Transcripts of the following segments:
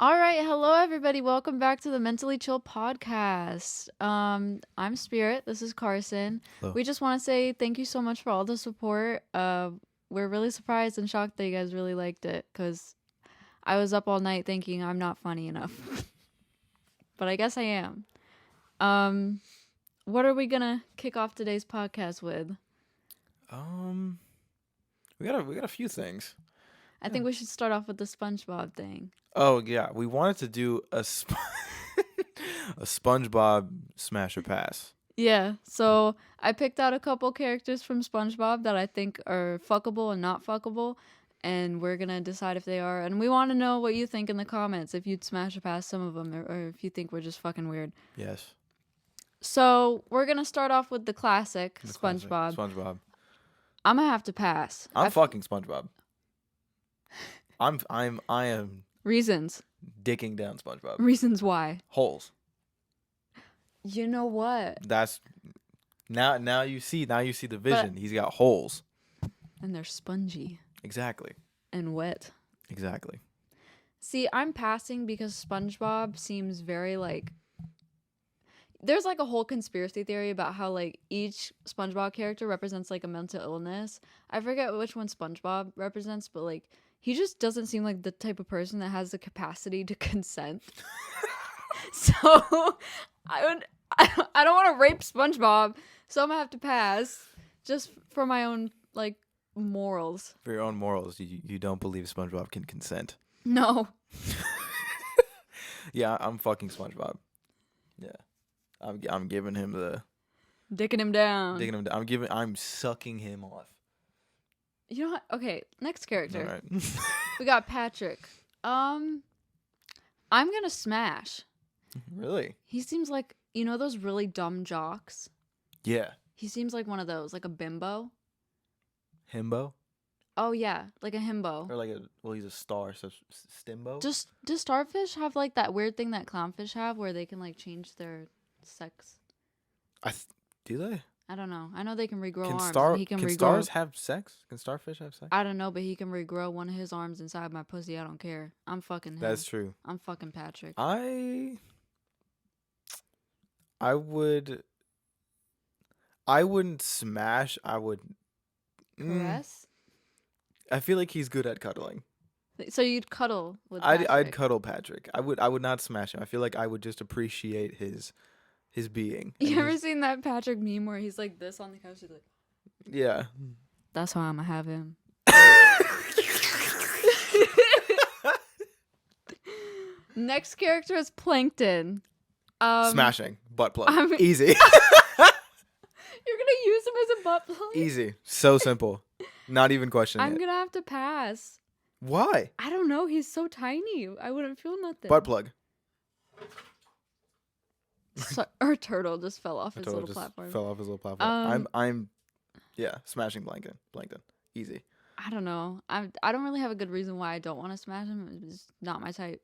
All right, hello everybody. Welcome back to the Mentally Chill podcast. I'm Spiiirit. This is Karson. Hello. We just want to say thank you so much for all the support. We're really surprised and shocked that you guys really liked it because I was up all night thinking I'm not funny enough, but I guess I am. What are we gonna kick off today's podcast with? We got a few things. I think we should start off with the Spongebob thing. Oh yeah, we wanted to do a SpongeBob smash or pass. Yeah, so I picked out a couple characters from SpongeBob that I think are fuckable and not fuckable, and we're gonna decide if they are. And we want to know what you think in the comments, if you'd smash or pass some of them, or if you think we're just fucking weird. Yes. So we're gonna start off with the classic SpongeBob. SpongeBob. I'm gonna have to pass. I'm fucking SpongeBob. I am Reasons. dicking down SpongeBob. Reasons why. Holes. You know what? That's now you see the vision. He's got holes. And they're spongy Exactly. and wet. Exactly. See, I'm passing because SpongeBob seems very there's a whole conspiracy theory about how each SpongeBob character represents a mental illness. I forget which one SpongeBob represents, but he just doesn't seem like the type of person that has the capacity to consent. So I don't want to rape SpongeBob, so I'm gonna have to pass just for my own morals. For your own morals, you don't believe SpongeBob can consent. No. Yeah, I'm fucking SpongeBob. Yeah. I'm giving him the Dicking him down. I'm sucking him off. You know what? Okay, next character. All right. We got Patrick. I'm gonna smash. Really? He seems like, those really dumb jocks? Yeah. He seems like one of those, like a bimbo. Himbo? Oh yeah, like a himbo. Or he's a star, so Stimbo? Do starfish have that weird thing that clownfish have where they can change their sex? Do they? I don't know. I know they can regrow arms. Can stars have sex? Can starfish have sex? I don't know, but he can regrow one of his arms inside my pussy. I don't care. I'm fucking him. That's true. I'm fucking Patrick. I wouldn't smash. I would Caress? I feel like he's good at cuddling. So you'd cuddle with Patrick? I'd cuddle Patrick. I would not smash him. I feel like I would just appreciate his being. You ever seen that Patrick meme where he's like this on the couch? He's like, yeah. That's how I'm gonna have him. Next character is Plankton. Smashing. Butt plug. Easy. You're gonna use him as a butt plug? Easy. So simple. Not even questioning I'm gonna have to pass. Why? I don't know. He's so tiny. I wouldn't feel nothing. Butt plug. So, our turtle just fell off his little platform. Fell off his little platform. I'm smashing Plankton. Easy. I don't know. I don't really have a good reason why I don't want to smash him. It's not my type.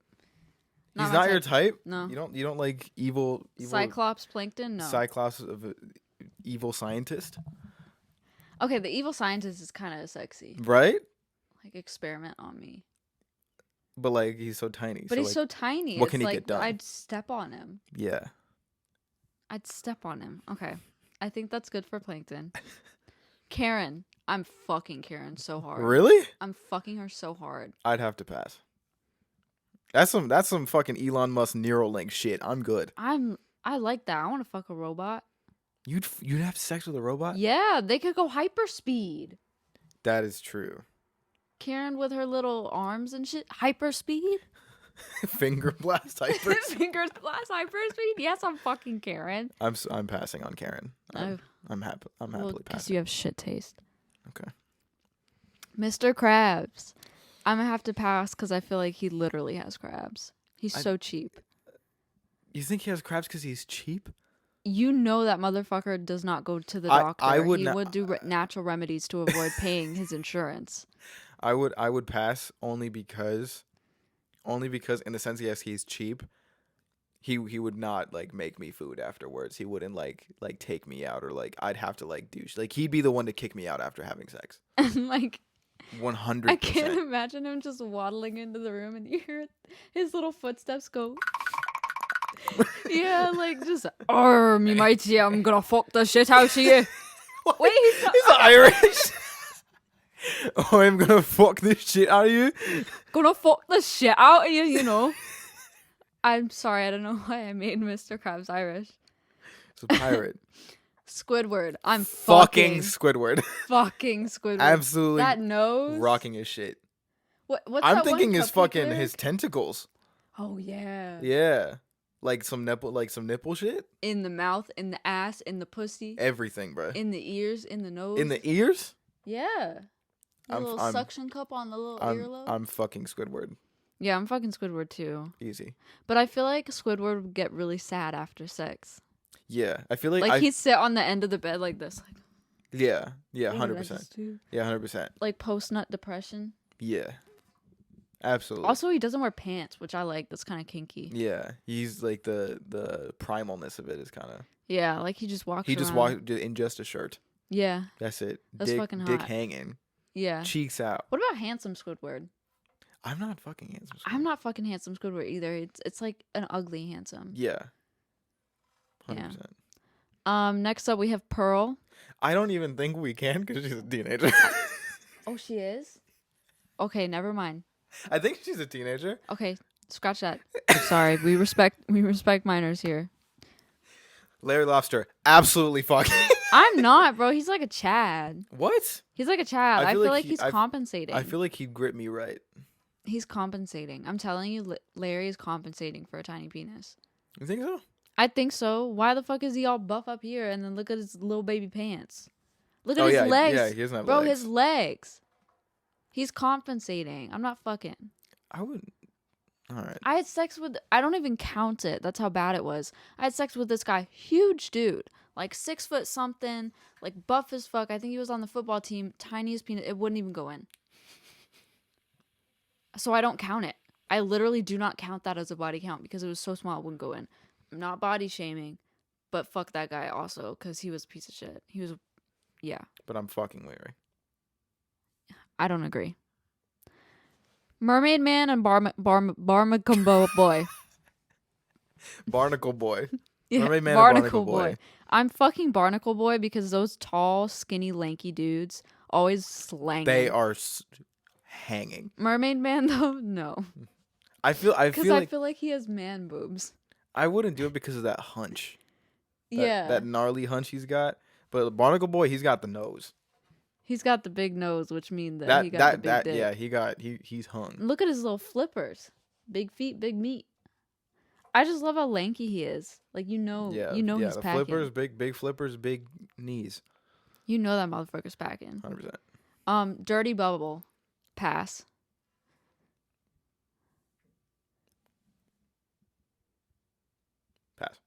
He's not your type? No. You don't like evil Cyclops Plankton? No. Cyclops of evil scientist? Okay, the evil scientist is kind of sexy. Right? Experiment on me. But he's so tiny. But he's so tiny. What can he get done? I'd step on him. Yeah. I'd step on him. Okay. I think that's good for Plankton. Karen. I'm fucking Karen so hard. Really? I'm fucking her so hard. I'd have to pass. That's some fucking Elon Musk Neuralink shit. I'm good. I like that. I want to fuck a robot. You'd have sex with a robot? Yeah, they could go hyperspeed. That is true. Karen with her little arms and shit. Hyperspeed? Finger blast hyperspeed. Finger blast hyperspeed? Yes, I'm fucking Karen. I'm passing on Karen. I'm happily Because passing. you have shit taste. Okay. Mr. Krabs. I'm gonna have to pass because I feel like he literally has crabs. He's so cheap. You think he has crabs because he's cheap? You know that motherfucker does not go to the doctor. He would do natural remedies to avoid paying his insurance. I would pass only because in the sense, yes, he's cheap. He would not make me food afterwards. He wouldn't take me out or I'd have to do he'd be the one to kick me out after having sex. And 100%. I can't imagine him just waddling into the room and you hear his little footsteps go. Yeah, like just, me matey, I'm gonna fuck the shit out of you. Wait, he's Irish. Oh, I'm gonna fuck this shit out of you. Gonna fuck the shit out of you, you know. I'm sorry, I don't know why I made Mr. Krabs Irish. It's a pirate. Squidward. I'm fucking Squidward. Fucking Squidward. Absolutely. That nose. Rocking his shit. What's I'm that thinking one his Cupcake fucking lyric? his tentacles. Oh yeah. Yeah. Like some nipple shit. In the mouth, in the ass, in the pussy. Everything, bro. In the ears, in the nose. In the ears? Yeah. The little suction cup on the little earlobe. I'm fucking Squidward. Yeah, I'm fucking Squidward too. Easy. But I feel like Squidward would get really sad after sex. Yeah, I feel like he'd sit on the end of the bed like this. Like, yeah, 100%. Yeah, 100%. Like post-nut depression. Yeah. Absolutely. Also, he doesn't wear pants, which I like. That's kind of kinky. Yeah, he's like the primalness of it is kind of. Yeah, like he just walks. He just walked in just a shirt. Yeah. That's it. That's fucking hot. Dick hanging. Yeah. Cheeks out. What about handsome Squidward? I'm not fucking handsome Squidward. I'm not fucking handsome Squidward either. It's like an ugly handsome. Yeah. 100%. Yeah. Next up we have Pearl. I don't even think we can because she's a teenager. Oh, she is? Okay, never mind. I think she's a teenager. Okay, scratch that. I'm sorry. We respect minors here. Larry Lobster, absolutely fucking. I'm not, bro. He's like a Chad. What? He's like a Chad. I feel like he's compensating. I feel like he'd grip me right. He's compensating. I'm telling you, Larry is compensating for a tiny penis. You think so? I think so. Why the fuck is he all buff up here and then look at his little baby pants? Look at his legs. Yeah, he doesn't have bro, legs. His legs. He's compensating. I'm not fucking. I wouldn't. All right. I had sex with. I don't even count it. That's how bad it was. I had sex with this guy, huge dude, like 6 foot something, like buff as fuck. I think he was on the football team. Tiniest penis. It wouldn't even go in. So I don't count it. I literally do not count that as a body count because it was so small it wouldn't go in. I'm not body shaming, but fuck that guy also because he was a piece of shit. He was, yeah. But I'm fucking Larry. I don't agree. Mermaid Man and Barnacle Boy. Barnacle Boy. Yeah, Mermaid Man Barnacle and Barnacle Boy. I'm fucking Barnacle Boy because those tall, skinny, lanky dudes always slanging. They are hanging. Mermaid Man though, no. I feel like he has man boobs. I wouldn't do it because of that hunch. Yeah. That gnarly hunch he's got. But Barnacle Boy, he's got the nose. He's got the big nose, which means that he got the big dick. Yeah, he's hung. Look at his little flippers. Big feet, big meat. I just love how lanky he is. Like he's the packing. Flippers, big flippers, big knees. You know that motherfucker's packing. 100%. Dirty Bubble. Pass. Pass.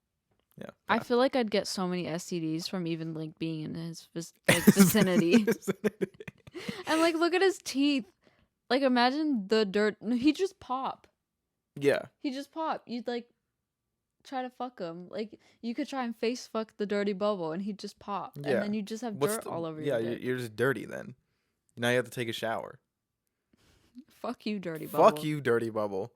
Yeah. I feel like I'd get so many STDs from even like being in his vicinity. And like look at his teeth. Like imagine the dirt. He just pop. Yeah. He just pop. You'd like try to fuck him. Like you could try and face fuck the Dirty Bubble and he'd just pop. Yeah. And then you just have dirt all over your dick. You're just dirty then. Now you have to take a shower. Fuck you, Dirty Bubble. Fuck you, Dirty Bubble.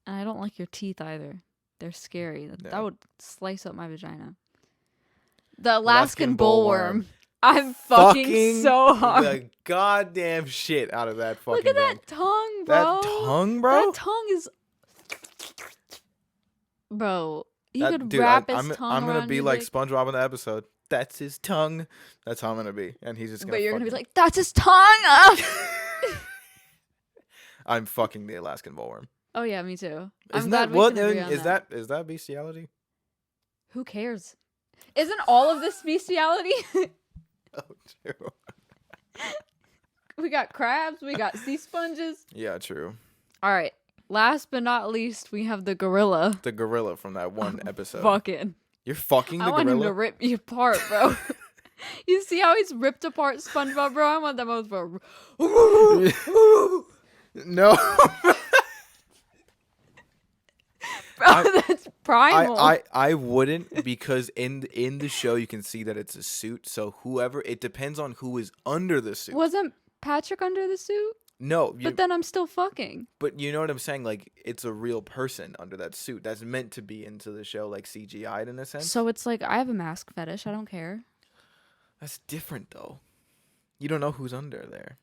And I don't like your teeth either. They're scary. That would slice up my vagina. The Alaskan bullworm. I'm fucking so hard. The goddamn shit out of that fucking Look at thing. that tongue, bro. That tongue, bro? That tongue is... Bro, he could wrap his tongue I'm going to be like dick. SpongeBob in the episode. That's his tongue. That's how I'm going to be. And he's just going to But you're going to be like, that's his tongue! I'm fucking the Alaskan bullworm. Oh yeah, me too. Isn't that what? Is that bestiality? Who cares? Isn't all of this bestiality? Oh, true. We got crabs. We got sea sponges. Yeah, true. All right. Last but not least, we have the gorilla. The gorilla from that one episode. Fucking. You're fucking the gorilla? I want him to rip me apart, bro. You see how he's ripped apart SpongeBob, bro? I want that motherfucker. No. Bro, that's primal. I wouldn't because in the show you can see that it's a suit. So it depends on who is under the suit. Wasn't Patrick under the suit? No, But then I'm still fucking. but you know what I'm saying? Like, it's a real person under that suit that's meant to be into the show, like CGI'd in a sense. So it's like, I have a mask fetish. I don't care. That's different, though. You don't know who's under there.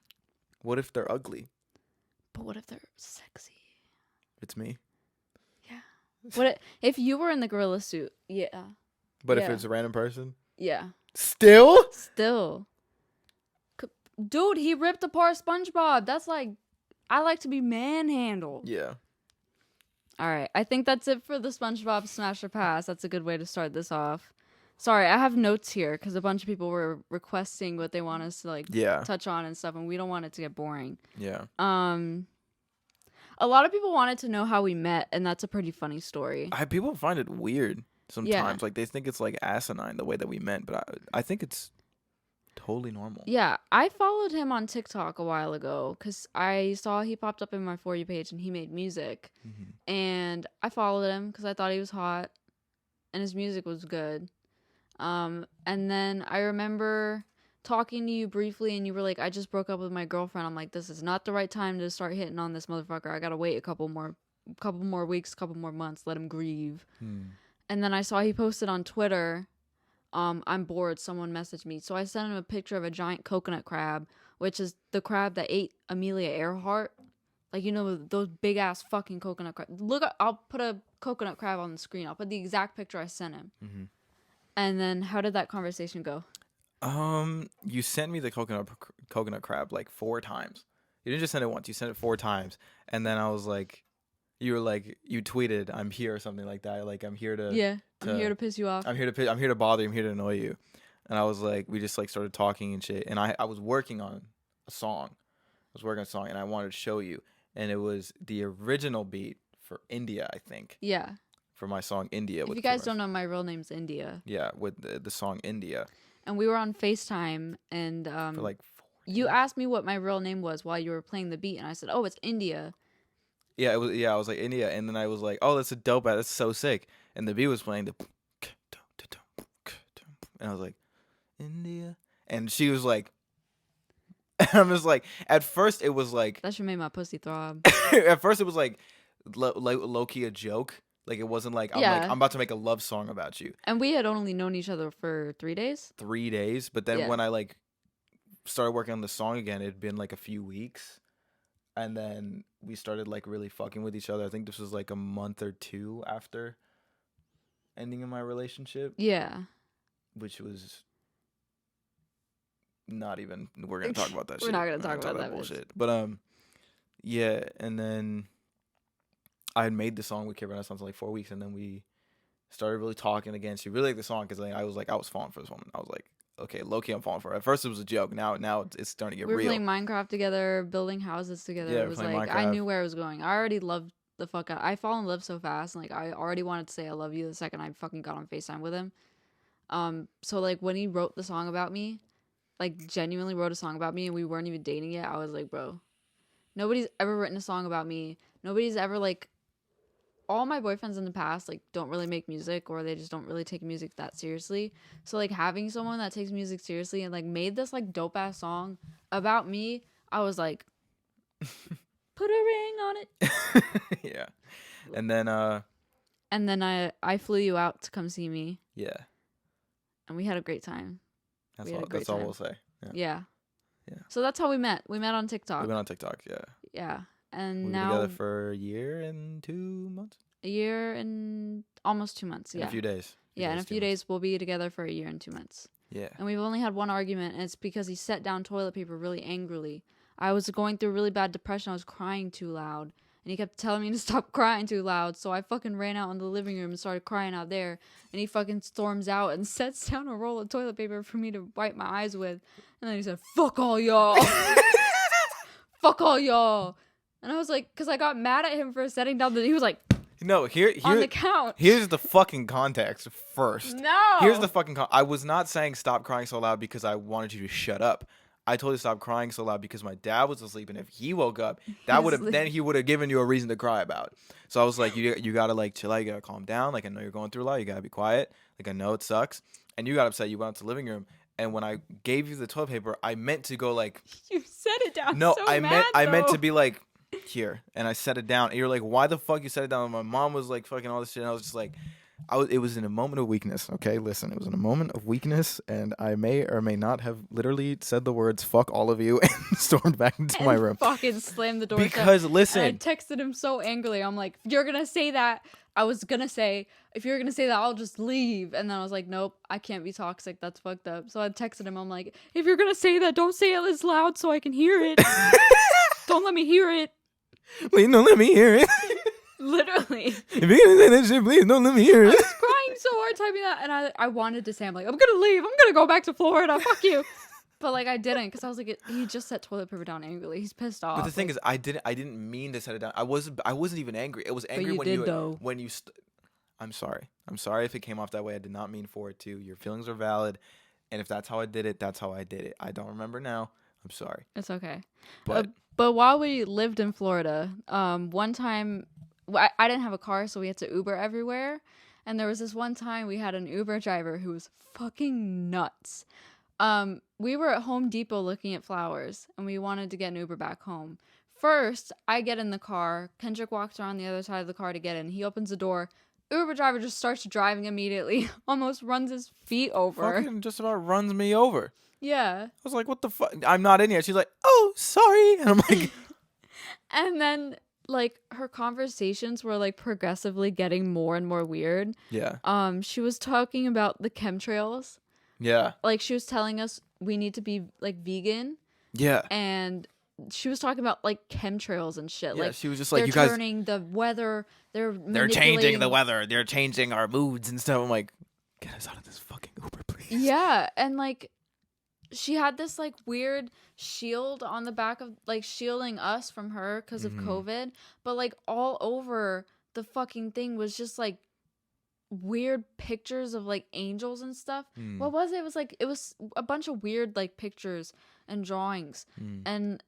What if they're ugly? But what if they're sexy? It's me. Yeah. If you were in the gorilla suit? Yeah. But if Yeah. it's a random person? Yeah. Still? Still. Dude, he ripped apart SpongeBob. That's like, I like to be manhandled. Yeah. All right. I think that's it for the SpongeBob Smash or Pass. That's a good way to start this off. Sorry, I have notes here because a bunch of people were requesting what they want us to like touch on and stuff, and we don't want it to get boring. Yeah. A lot of people wanted to know how we met, and that's a pretty funny story. People find it weird sometimes. Yeah. Like, they think it's like asinine the way that we met, but I think it's totally normal. Yeah, I followed him on TikTok a while ago because I saw he popped up in my For You page and he made music. Mm-hmm. And I followed him because I thought he was hot and his music was good. And then I remember talking to you briefly and you were like, I just broke up with my girlfriend. I'm like, this is not the right time to start hitting on this motherfucker. I gotta wait a couple more weeks, couple more months, let him grieve. And then I saw he posted on Twitter, I'm bored, someone messaged me. So I sent him a picture of a giant coconut crab, which is the crab that ate Amelia Earhart. Like, you know, those big ass fucking coconut crab. I'll put a coconut crab on the screen. I'll put the exact picture I sent him. Mm-hmm. And then how did that conversation go? You sent me the coconut crab like 4 times. You didn't just send it once, you sent it 4 times. And then I was like, you were like, you tweeted, I'm here or something like that. Like, I'm here to I'm here to piss you off. I'm here to bother you. I'm here to annoy you. And I was like, we just like started talking and shit. And I was working on a song. And I wanted to show you. And it was the original beat for India, I think. Yeah. For my song India. If you guys don't know, my real name's India. Yeah, with the song India. And we were on FaceTime and for like 4 you asked me what my real name was while you were playing the beat and I said, "Oh, it's India." Yeah, it was. Yeah, I was like India, and then I was like, "Oh, that's a dope ass. That's so sick." And the beat was playing and I was like, "India," and she was like, "I'm just like." At first, it was like that should make my pussy throb. At first, it was like low key a joke. Like, it wasn't like I'm about to make a love song about you. And we had only known each other for 3 days. 3 days, but then when I like started working on the song again, it'd been like a few weeks. And then we started like really fucking with each other. I think this was like a month or 2 after ending in my relationship. Yeah. Which was not even, we're going to talk about that shit. We're not going to talk about that bullshit. But yeah, and then I had made the song with Kid Renaissance in like 4 weeks, and then we started really talking again. She really liked the song because like, I was falling for this woman. I was like, okay, low-key I'm falling for her. At first it was a joke. Now it's starting to get real. We were playing Minecraft together, building houses together. Yeah, it was like, Minecraft. I knew where I was going. I already loved the fuck out. I fall in love so fast. And like, I already wanted to say I love you the second I fucking got on FaceTime with him. So like when he wrote the song about me, like genuinely wrote a song about me and we weren't even dating yet, I was like, bro, nobody's ever written a song about me. Nobody's ever like, all my boyfriends in the past like don't really make music or they just don't really take music that seriously. So like having someone that takes music seriously and like made this like dope ass song about me, I was like, put a ring on it. Yeah. And then I flew you out to come see me. Yeah. And we had a great time. That's all we'll say. Yeah. So that's how we met. We met on TikTok. We met on TikTok, yeah. Yeah. And we've now been together for a year and 2 months. A year and almost 2 months. In a few days. In a few days we'll be together for a year and 2 months. Yeah. And we've only had one argument, and it's because he set down toilet paper really angrily. I was going through really bad depression. I was crying too loud. And he kept telling me to stop crying too loud. So I fucking ran out into the living room and started crying out there. And he fucking storms out and sets down a roll of toilet paper for me to wipe my eyes with. And then he said, "Fuck all y'all." Fuck all y'all. And I was like, because I got mad at him for setting down he was like, no, here on the couch. Here's the fucking context first. No. Here's the fucking I was not saying stop crying so loud because I wanted you to shut up. I told you to stop crying so loud because my dad was asleep, and if he woke up, then he would have given you a reason to cry about. So I was like, you gotta like chill out, you gotta calm down. Like, I know you're going through a lot, you gotta be quiet. Like, I know it sucks. And you got upset. You went out to the living room, And when I gave you the toilet paper, I meant to go like, You set it down. no, so I mad, meant to though. be like, here, and I set it down. And you're like, why the fuck you set it down? And my mom was like, fucking all this shit. And I was just like, it was in a moment of weakness. Okay, listen, it was in a moment of weakness, and I may or may not have literally said the words "fuck all of you" and stormed back into my room. Fucking slammed the door. Because listen, and I texted him so angrily. I'm like, if you're gonna say that, I was gonna say, if you're gonna say that, I'll just leave. And then I was like, nope, I can't be toxic. That's fucked up. So I texted him. I'm like, if you're gonna say that, don't say it as loud so I can hear it. Don't let me hear it. Please don't let me hear it. Literally. If you're gonna say that shit, please don't let me hear I it. was crying so hard typing that, and I wanted to say, I'm like, I'm gonna leave. I'm gonna go back to Florida. Fuck you. But like I didn't, because I was like, he just set toilet paper down angrily. He's pissed off. But the thing is, I didn't mean to set it down. I wasn't even angry. It was angry when you. I'm sorry. I'm sorry if it came off that way. I did not mean for it to. Your feelings are valid, and if that's how I did it, that's how I did it. I don't remember now. I'm sorry. It's okay. But while we lived in Florida, one time I didn't have a car, so we had to Uber everywhere. And there was this one time we had an Uber driver who was fucking nuts. We were at Home Depot looking at flowers, and we wanted to get an Uber back home. First, I get in the car. Kendrick walks around the other side of the car to get in. He opens the door. Uber driver just starts driving immediately. Almost runs his feet over. Fucking just about runs me over. Yeah. I was like, what the fuck? I'm not in here. She's like, oh, sorry. And I'm like. And then, like, her conversations were, like, progressively getting more and more weird. Yeah. She was talking about the chemtrails. Yeah. Like, she was telling us we need to be, like, vegan. Yeah. And she was talking about, like, chemtrails and shit. Yeah, like, she was just like, they're you guys. turning the weather. They're changing the weather. They're changing our moods and stuff. I'm like, get us out of this fucking Uber, please. Yeah. And, like, she had this, like, weird shield on the back of, like, shielding us from her because of COVID. But, like, all over the fucking thing was just, like, weird pictures of, like, angels and stuff. What was it? It was a bunch of weird, like, pictures and drawings. And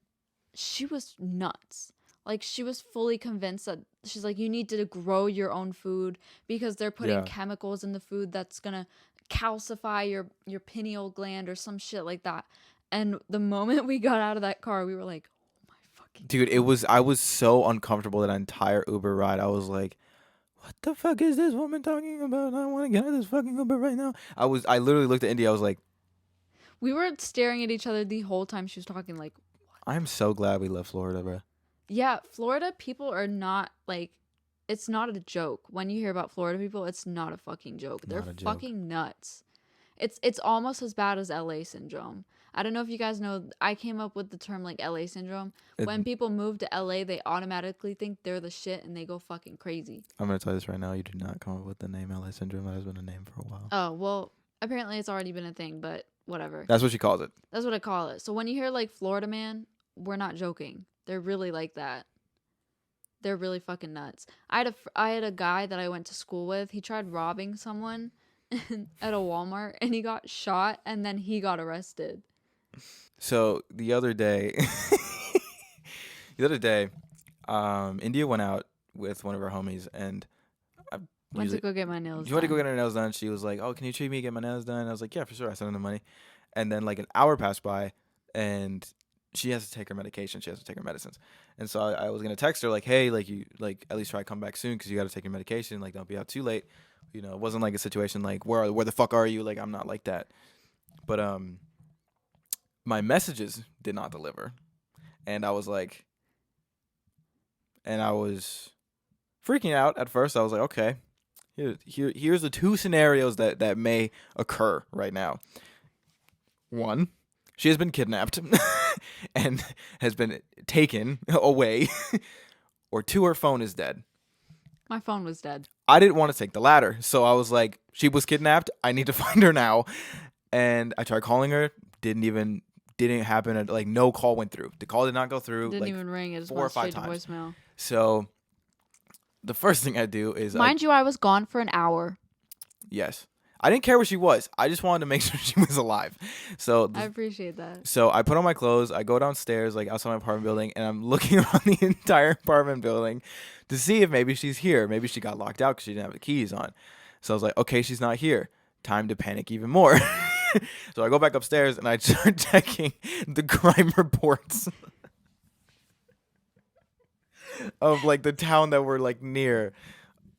she was nuts. Like, she was fully convinced that she's like, you need to grow your own food because they're putting chemicals in the food that's gonna calcify your pineal gland or some shit like that. And the moment we got out of that car, we were like, oh my fucking dude, I was so uncomfortable that entire Uber ride. I was like, what the fuck is this woman talking about? I want to get out of this fucking Uber right now. I literally looked at India. I was like, we were staring at each other the whole time she was talking. Like, I'm so glad we left Florida, bro. Yeah, Florida people are not, like, it's not a joke. When you hear about Florida people, it's not a fucking joke. They're fucking nuts. It's almost as bad as LA syndrome. I don't know if you guys know, I came up with the term, like, LA syndrome. When people move to LA, they automatically think they're the shit and they go fucking crazy. I'm going to tell you this right now. You did not come up with the name LA syndrome. That has been a name for a while. Oh, well, apparently it's already been a thing, but whatever. That's what she calls it. That's what I call it. So when you hear, like, Florida man, we're not joking. They're really like that. They're really fucking nuts. I had a guy that I went to school with. He tried robbing someone at a Walmart, and he got shot, and then he got arrested. So the other day, India went out with one of her homies, and I went to go get my nails done. You went to go get her nails done. She was like, oh, can you treat me to get my nails done? I was like, yeah, for sure. I sent her the money. And then, like, an hour passed by, and she has to take her medication. She has to take her medicines. And so I was going to text her, like, hey, like, you, like, at least try to come back soon because you got to take your medication. Like, don't be out too late. You know, it wasn't like a situation like, where the fuck are you? Like, I'm not like that. But my messages did not deliver. And I was like, and I was freaking out at first. I was like, okay, here's the two scenarios that may occur right now. One, she has been kidnapped and has been taken away. Or two, her phone is dead. My phone was dead. I didn't want to take the latter. So I was like, she was kidnapped. I need to find her now. And I tried calling her. Didn't happen. Like, no call went through. The call did not go through. Didn't like, even ring. It 4 or 5 times. Voicemail. So the first thing I do is Mind you, I was gone for an hour. Yes. I didn't care where she was. I just wanted to make sure she was alive. So I appreciate that. So I put on my clothes. I go downstairs, like, outside my apartment building, and I'm looking around the entire apartment building to see if maybe she's here. Maybe she got locked out because she didn't have the keys on. So I was like, okay, she's not here. Time to panic even more. So I go back upstairs and I start checking the crime reports of like the town that we're like near.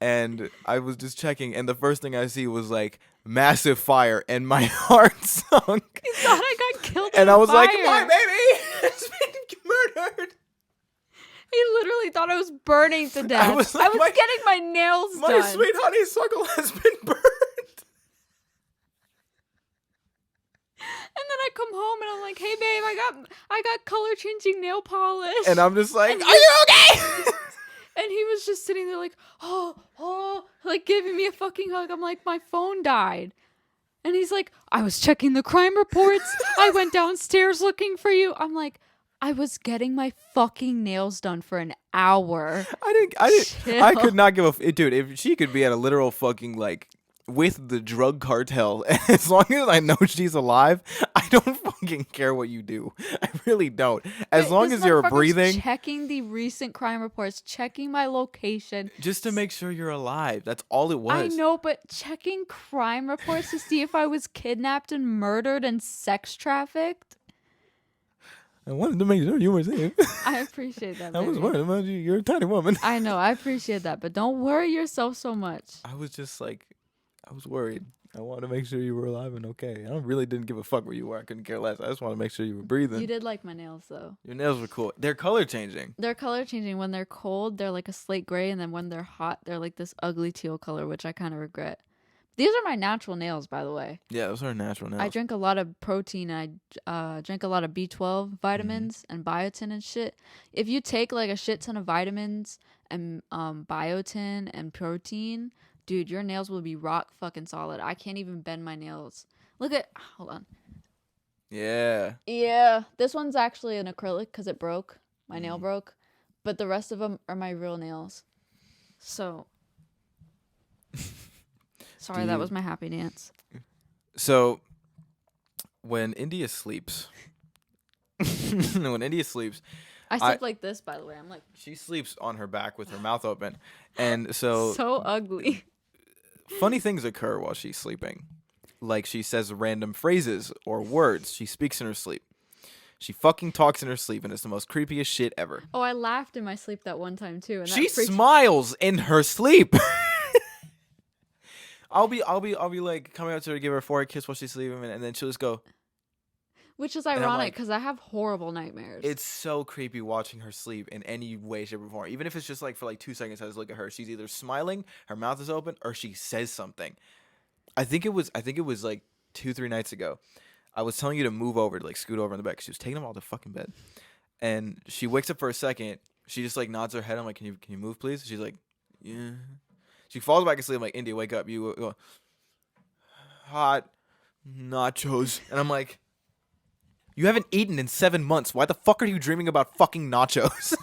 And I was just checking, and the first thing I see was like massive fire, and my heart sunk. You thought I got killed in And a I was fire. like, my baby has been murdered. He literally thought I was burning to death. I was getting my nails done. My sweet honeysuckle has been burned. And then I come home and I'm like, hey babe, I got color changing nail polish. And I'm just like, are you okay? And he was just sitting there like, like giving me a fucking hug. I'm like, my phone died. And he's like, I was checking the crime reports. I went downstairs looking for you. I'm like, I was getting my fucking nails done for an hour. I could not give a dude. If she could be at a literal fucking like with the drug cartel, as long as I know she's alive, I don't fucking care what you do. I really don't. As long as you're breathing. Checking the recent crime reports, checking my location. Just to make sure you're alive. That's all it was. I know, but checking crime reports to see if I was kidnapped and murdered and sex trafficked. I wanted to make sure you were safe. I appreciate that. I was worried about you. You're a tiny woman. I know. I appreciate that. But don't worry yourself so much. I was just like, I was worried. I wanted to make sure you were alive and okay. I really didn't give a fuck where you were. I couldn't care less. I just wanted to make sure you were breathing. You did like my nails, though. Your nails were cool. They're color changing. They're color changing. When they're cold, they're like a slate gray. And then when they're hot, they're like this ugly teal color, which I kind of regret. These are my natural nails, by the way. Yeah, those are natural nails. I drink a lot of protein. I drink a lot of B12 vitamins and biotin and shit. If you take like a shit ton of vitamins and biotin and protein, dude, your nails will be rock fucking solid. I can't even bend my nails. Hold on. Yeah. Yeah, this one's actually an acrylic because it broke. My nail broke. But the rest of them are my real nails. So... Sorry, that was my happy dance. So, when India sleeps, I sleep like this, by the way. I'm like... She sleeps on her back with her mouth open. And so... So ugly. Funny things occur while she's sleeping. Like she says random phrases or words. She speaks in her sleep. She fucking talks in her sleep, and it's the most creepiest shit ever. Oh, I laughed in my sleep that one time, too. And she smiles in her sleep. I'll be like coming up to her to give her a forehead kiss while she's sleeping, and then she'll just go. Which is ironic because I have horrible nightmares. It's so creepy watching her sleep in any way, shape, or form. Even if it's just like for like 2 seconds, I just look at her. She's either smiling, her mouth is open, or she says something. I think it was like 2-3 nights ago. I was telling you to move over, to like scoot over in the bed, 'cause she was taking them all to fucking bed. And she wakes up for a second. She just like nods her head. I'm like, can you move, please? She's like, yeah. She falls back asleep. I'm like, India, wake up. You go, hot nachos. And I'm like, you haven't eaten in 7 months. Why the fuck are you dreaming about fucking nachos?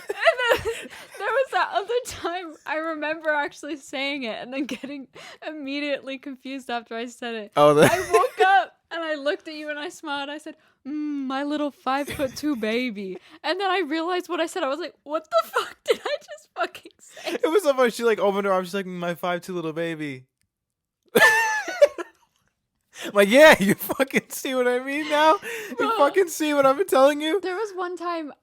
And then there was that other time I remember actually saying it and then getting immediately confused after I said it. I woke up and I looked at you and I smiled. I said, my little 5'2" baby. And then I realized what I said. I was like, what the fuck did I just fucking say? It was so funny. She like opened her arms. She's like, my 5'2" little baby. I'm like, yeah, you fucking see what I mean now? You fucking see what I've been telling you? There was one time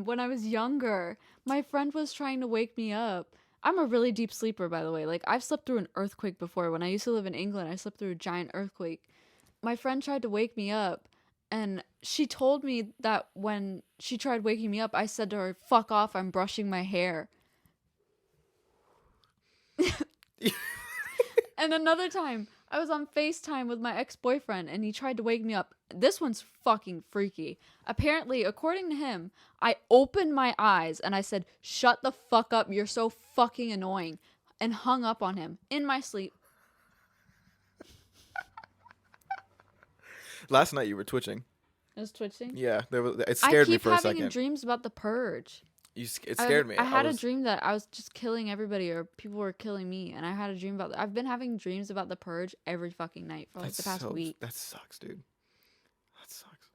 when I was younger, my friend was trying to wake me up. I'm a really deep sleeper, by the way. Like, I've slept through an earthquake before. When I used to live in England, I slept through a giant earthquake. My friend tried to wake me up, and she told me that when she tried waking me up, I said to her, fuck off, I'm brushing my hair. And another time, I was on FaceTime with my ex-boyfriend, and he tried to wake me up. This one's fucking freaky. Apparently, according to him, I opened my eyes, and I said, shut the fuck up, you're so fucking annoying, and hung up on him in my sleep. Last night you were twitching. I was twitching? Yeah, it scared me for a second. I keep having dreams about the purge. It scared me. I had a dream that I was just killing everybody or people were killing me, and I had a dream about I've been having dreams about the purge every fucking night for like the past week. That sucks, dude. That sucks.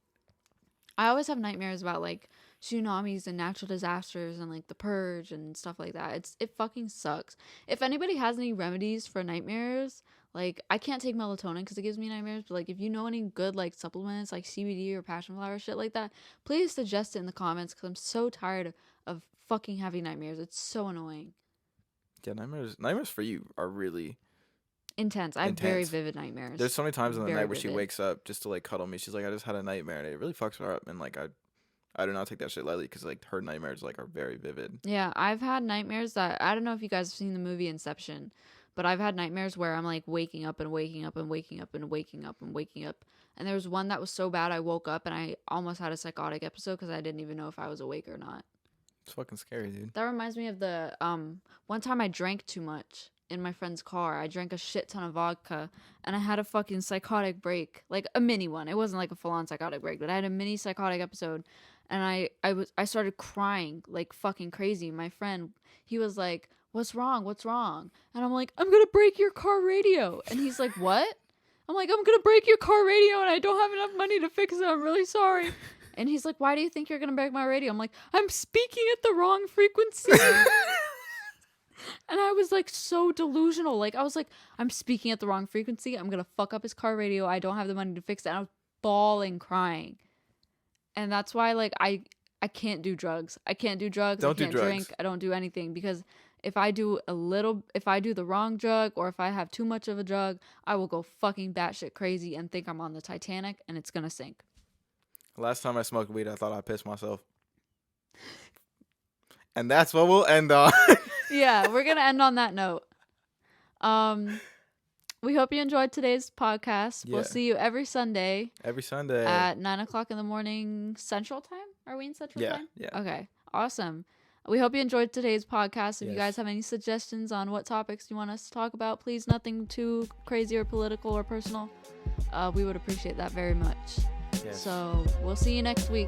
I always have nightmares about like tsunamis and natural disasters and like the purge and stuff like that. It fucking sucks. If anybody has any remedies for nightmares, Like, I can't take melatonin because it gives me nightmares, but like, if you know any good like supplements like CBD or passion flower shit like that, please suggest it in the comments because I'm so tired of fucking having nightmares. It's so annoying. Yeah, nightmares for you are really Intense. I have very intense. vivid nightmares. There's so many times in the Very night where she vivid. wakes up just to like cuddle me. She's like, I just had a nightmare, and it really fucks her up. And like, I do not take that shit lightly because like her nightmares like are very vivid. Yeah, I've had nightmares that I don't know if you guys have seen the movie Inception, but I've had nightmares where I'm like waking up and waking up and waking up and waking up and waking up. And there was one that was so bad I woke up and I almost had a psychotic episode because I didn't even know if I was awake or not. It's fucking scary, dude. That reminds me of the one time I drank too much in my friend's car. I drank a shit ton of vodka and I had a fucking psychotic break, like a mini one. It wasn't like a full on psychotic break, but I had a mini psychotic episode. And I started crying like fucking crazy. My friend, he was like, "What's wrong? What's wrong?" And I'm like, "I'm gonna break your car radio." And he's like, "What?" I'm like, "I'm gonna break your car radio and I don't have enough money to fix it. I'm really sorry." And he's like, "Why do you think you're gonna break my radio?" I'm like, "I'm speaking at the wrong frequency." And I was like so delusional. Like I was like, "I'm speaking at the wrong frequency. I'm gonna fuck up his car radio. I don't have the money to fix it." And I was bawling, crying. And that's why like I can't do drugs. I can't do drugs. Don't I can't do drugs. drink. I don't do anything because if I do the wrong drug or if I have too much of a drug, I will go fucking batshit crazy and think I'm on the Titanic and it's gonna sink. Last time I smoked weed, I thought I pissed myself. And that's what we'll end on. Yeah, we're gonna end on that note. We hope you enjoyed today's podcast. Yeah. We'll see you every Sunday Every Sunday. at 9:00 in the morning Central Time. Are we in Central Time? Yeah. Okay, awesome. We hope you enjoyed today's podcast. If you Yes. guys have any suggestions on what topics you want us to talk about, please nothing too crazy or political or personal. We would appreciate that very much. Yes. So we'll see you next week.